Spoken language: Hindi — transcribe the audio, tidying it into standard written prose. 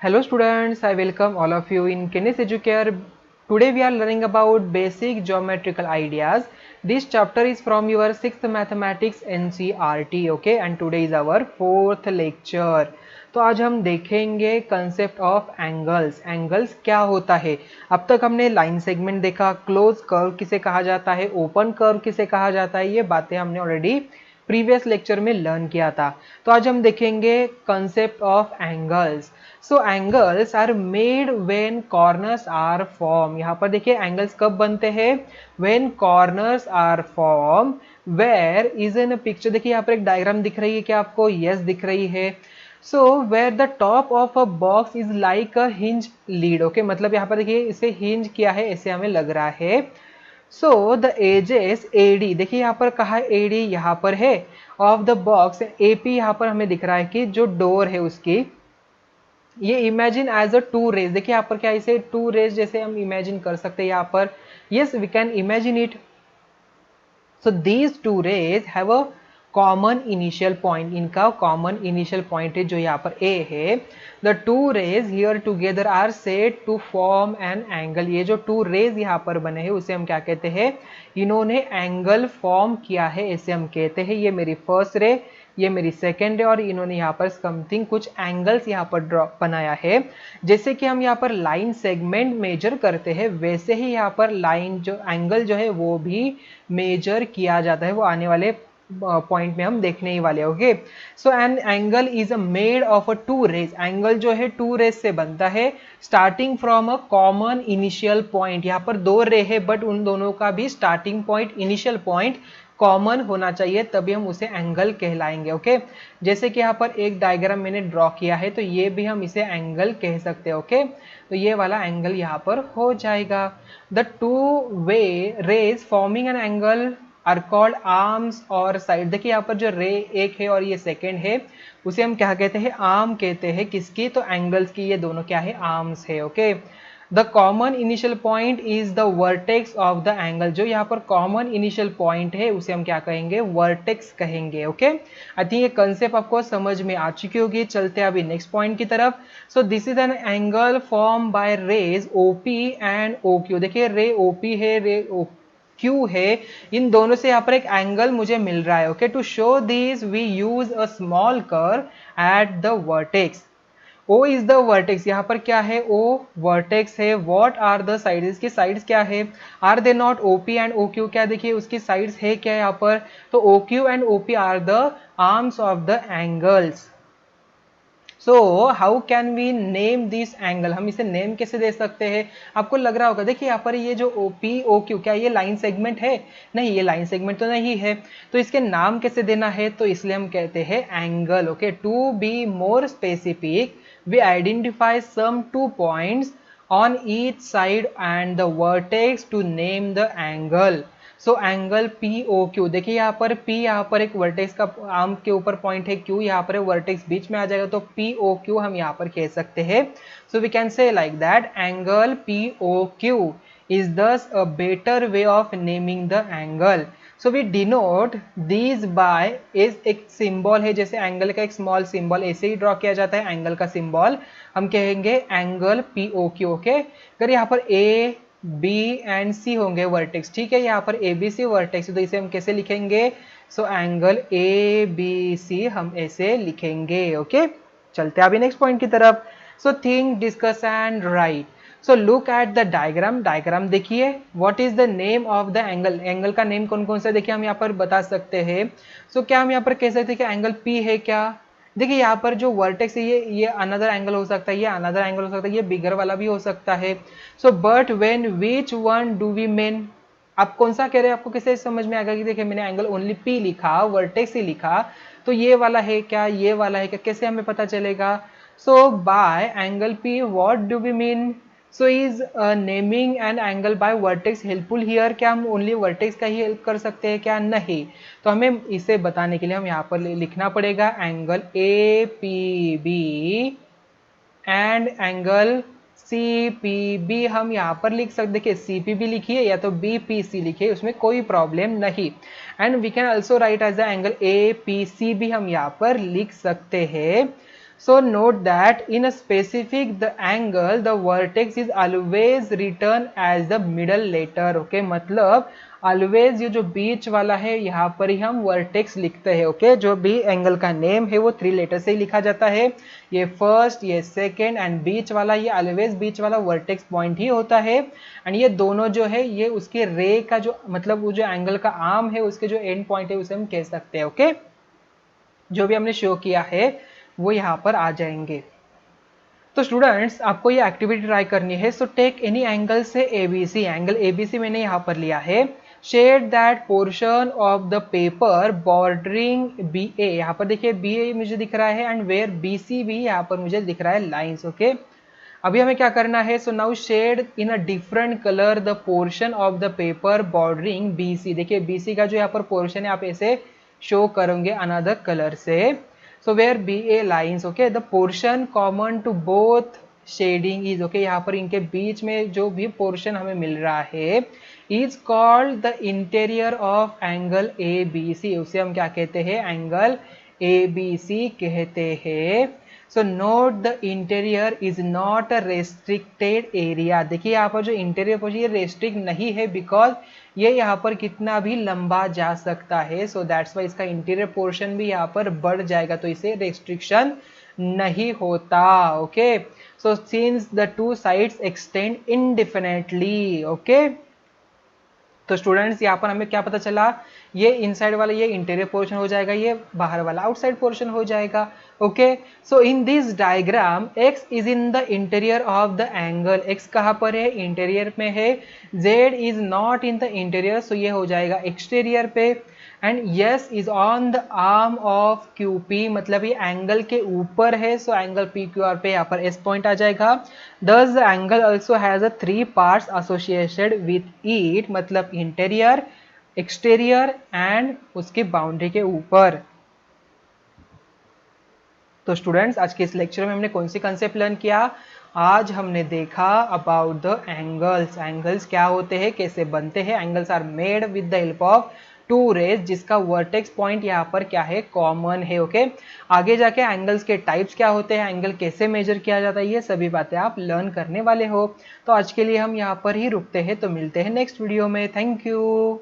Hello students, I welcome all of you in Kenis Educare. Today we are learning about basic geometrical ideas. This chapter is from your 6th mathematics NCERT, okay, and today is our 4th lecture. तो आज हम देखेंगे कंसेप्ट ऑफ एंगल्स। एंगल्स क्या होता है? अब तक हमने लाइन सेगमेंट देखा, क्लोज कर्व किसे कहा जाता है, ओपन कर्व किसे कहा जाता है, ये बातें हमने ऑलरेडी प्रीवियस लेक्चर में लर्न किया था। तो आज हम देखेंगे concept of angles. So angles are made when corners are form. यहाँ पर देखिए एंगल्स कब बनते हैं? When corners are form where is in picture. देखिए यहाँ पर एक डायग्राम दिख रही है क्या आपको? यस दिख रही है। So where the top of a box is like a hinge lid. Okay, मतलब यहाँ पर देखिए इसे हिंज किया है ऐसे हमें लग रहा है। सो द एजेस एडी, देखिए यहाँ पर कहा है एडी, यहाँ पर है ऑफ द बॉक्स। एपी यहाँ पर हमें दिख रहा है कि जो डोर है उसकी, ये imagine as a two rays. देखिए यहाँ पर क्या, इसे टू रेज जैसे हम इमेजिन कर सकते हैं यहाँ पर। Yes we can imagine it. So these two rays have a common initial point. इनका कॉमन इनिशियल पॉइंट है जो यहाँ पर ए है। The two rays here together are said to form an angle. ये जो टू रेज यहाँ पर बने हैं उसे हम क्या कहते हैं? इन्होंने एंगल फॉर्म किया है ऐसे हम कहते हैं। ये मेरी फर्स्ट रे, ये मेरी सेकेंड रे, और इन्होंने यहाँ पर समथिंग कुछ एंगल्स यहाँ पर ड्रॉ बनाया है। जैसे कि हम यहाँ पर लाइन सेगमेंट मेजर करते हैं वैसे ही यहाँ पर लाइन जो एंगल जो है वो भी मेजर किया जाता है। वो आने वाले पॉइंट में हम देखने ही वाले। Okay, so an angle is made of a two rays. Angle जो है टू रेज से बनता है starting from a common initial point. यहाँ पर दो रे है बट उन दोनों का भी starting point, initial point common होना चाहिए, तभी हम उसे एंगल कहलाएंगे। ओके, जैसे कि यहाँ पर एक डायग्राम मैंने ड्रॉ किया है तो ये भी हम इसे एंगल कह सकते हैं। ओके, तो ये वाला एंगल यहाँ पर हो जाएगा। The two way rays forming an angle are called arms और साइड। देखिए यहाँ पर जो रे एक है और ये सेकेंड है उसे हम क्या कहते हैं? आर्म कहते हैं। किसकी? तो एंगल्स की। ये दोनों क्या है? आर्म्स है। Okay, the common initial point is the vertex of the angle. जो यहाँ पर कॉमन इनिशियल पॉइंट है उसे हम क्या कहेंगे? वर्टेक्स कहेंगे। ओके, आई थिंक ये कंसेप्ट आपको समझ में आ चुकी होगी। चलते हैं अभी नेक्स्ट पॉइंट की तरफ। So this is an angle form by rays OP and O Q. देखिए रे ओपी है, रे ओ क्यू है, इन दोनों से यहाँ पर एक एंगल मुझे मिल रहा है। Okay, to show this we use a small curve at the vertex. O is the vertex. यहाँ पर क्या है? O वर्टेक्स है। वॉट आर द साइड्स, इसकी साइड्स क्या है? Are they not OP and OQ? क्या देखिए उसकी साइड्स है क्या यहाँ पर? तो OQ and OP are the arms of the angles. So how can we name this angle? हम इसे नेम कैसे दे सकते हैं? आपको लग रहा होगा देखिए यहाँ पर ये जो OP OQ, क्या ये लाइन सेगमेंट है? नहीं, ये लाइन सेगमेंट तो नहीं है। तो इसके नाम कैसे देना है? तो इसलिए हम कहते हैं angle. Okay, to be more specific we identify some two points on each side and the vertex to name the angle. So angle POQ। देखिए यहाँ पर P यहाँ पर एक वर्टेक्स का आर्म के ऊपर पॉइंट है, Q यहाँ पर वर्टेक्स बीच में आ जाएगा, तो POQ हम यहाँ पर कह सकते हैं। So we can say like that angle POQ is thus a better way of naming the angle. So we denote these by is एक सिंबल है, जैसे एंगल का एक स्मॉल सिंबल ऐसे ही ड्रॉ किया जाता है एंगल का सिंबल, हम कहेंगे एंगल POQ। ओके, अगर यहाँ पर A B एंड C होंगे वर्टेक्स, ठीक है, यहाँ पर ABC वर्टेक्स, तो इसे हम कैसे लिखेंगे? सो एंगल ABC हम ऐसे लिखेंगे। ओके, चलते हैं अभी नेक्स्ट पॉइंट की तरफ। So think, discuss and write. So look at the diagram. Diagram देखिए। What is the name of the angle? Angle का नेम कौन कौन सा देखिए हम यहाँ पर बता सकते हैं। सो क्या हम यहाँ पर कह सकते हैं कि एंगल P है क्या? देखिए यहाँ पर जो वर्टेक्स है ये अनदर एंगल हो सकता है, ये अनदर एंगल हो सकता है, ये बिगर वाला भी हो सकता है। So but when which one do we mean? आप कौन सा कह रहे हैं? आपको कैसे समझ में आएगा कि देखिए मैंने एंगल ओनली P लिखा, वर्टेक्स ही लिखा, तो ये वाला है क्या, ये वाला है क्या, कैसे हमें पता चलेगा? So by angle P what do we mean? So is naming an angle by vertex helpful here? क्या हम ओनली वर्टेक्स का ही हेल्प कर सकते हैं क्या? नहीं, तो हमें इसे बताने के लिए हम यहाँ पर लिखना पड़ेगा angle APB and angle CPB। हम यहाँ पर लिख सकते, देखिए CPB लिखिए या तो BPC लिखिए, उसमें कोई प्रॉब्लम नहीं। And we can also write as the angle APC भी हम यहाँ पर लिख सकते हैं। So note that in a specific the angle the vertex is always written as the middle letter. Okay, मतलब always ये जो बीच वाला है यहाँ पर ही हम वर्टेक्स लिखते हैं. ओके, जो भी एंगल का नेम है वो 3 लेटर से ही लिखा जाता है. ये फर्स्ट, ये सेकेंड एंड बीच वाला, ये ऑलवेज बीच वाला वर्टेक्स पॉइंट ही होता है. एंड ये दोनों जो है ये उसके रे का जो मतलब वो जो एंगल का आर्म है उसके जो एंड पॉइंट है उसे हम कह सकते हैं. ओके, जो भी हमने शो किया है वो यहाँ पर आ जाएंगे. तो स्टूडेंट्स आपको ये एक्टिविटी ट्राई करनी है. सो टेक एनी एंगल से एबीसी, एंगल एबीसी मैंने यहाँ पर लिया है. Shade that portion of the paper bordering B A, यहाँ पर देखिए बी ए मुझे दिख रहा है एंड वेयर बी सी भी यहाँ पर मुझे दिख रहा है लाइन्स. ओके, अभी हमें क्या करना है. So now shade in a different colour the portion of the paper bordering B C. देखिए बी सी का जो यहाँ पर पोर्शन है आप ऐसे शो करोगे अनदर कलर से. So where BA lines, okay, the portion common to both shading is, okay, यहाँ पर इनके बीच में जो भी पोर्शन हमें मिल रहा है is called the interior of angle ABC. उसे हम क्या कहते हैं, एंगल ABC कहते हैं. So note the interior is not a restricted area. देखिए यहाँ पर जो इंटीरियर पोर्शन ये रेस्ट्रिक्ट नहीं है बिकॉज ये यहाँ पर कितना भी लंबा जा सकता है. सो दैट्स वाई इसका इंटीरियर पोर्शन भी यहाँ पर बढ़ जाएगा, तो इसे रेस्ट्रिक्शन नहीं होता. Okay, so since the two sides extend इनडिफिनेटली. Okay, तो स्टूडेंट्स यहाँ पर हमें क्या पता चला, ये इनसाइड वाला ये इंटीरियर पोर्शन हो जाएगा, ये बाहर वाला आउटसाइड पोर्शन हो जाएगा. Okay, so in this diagram x is in the interior of the angle. x कहाँ पर है, इंटीरियर में है. z is not in the interior, so ये हो जाएगा एक्सटीरियर पे. And yes is on the arm of QP, मतलब ये एंगल के ऊपर है. सो एंगल PQR पे यहाँ पर S पॉइंट आ जाएगा. दस the angle also has a 3 parts associated with it, मतलब इंटीरियर, एक्सटीरियर एंड उसकी बाउंड्री के ऊपर. तो स्टूडेंट्स आज के इस लेक्चर में हमने कौन सी कंसेप्ट लर्न किया, आज हमने देखा अबाउट द एंगल्स. एंगल्स क्या होते हैं, कैसे बनते हैं. Angles are made with the help of two rays जिसका वर्टेक्स पॉइंट यहाँ पर क्या है, कॉमन है. ओके, आगे जाके एंगल्स के टाइप्स क्या होते हैं, एंगल कैसे मेजर किया जाता है, ये सभी बातें आप लर्न करने वाले हो. तो आज के लिए हम यहाँ पर ही रुकते हैं, तो मिलते हैं नेक्स्ट वीडियो में. Thank you.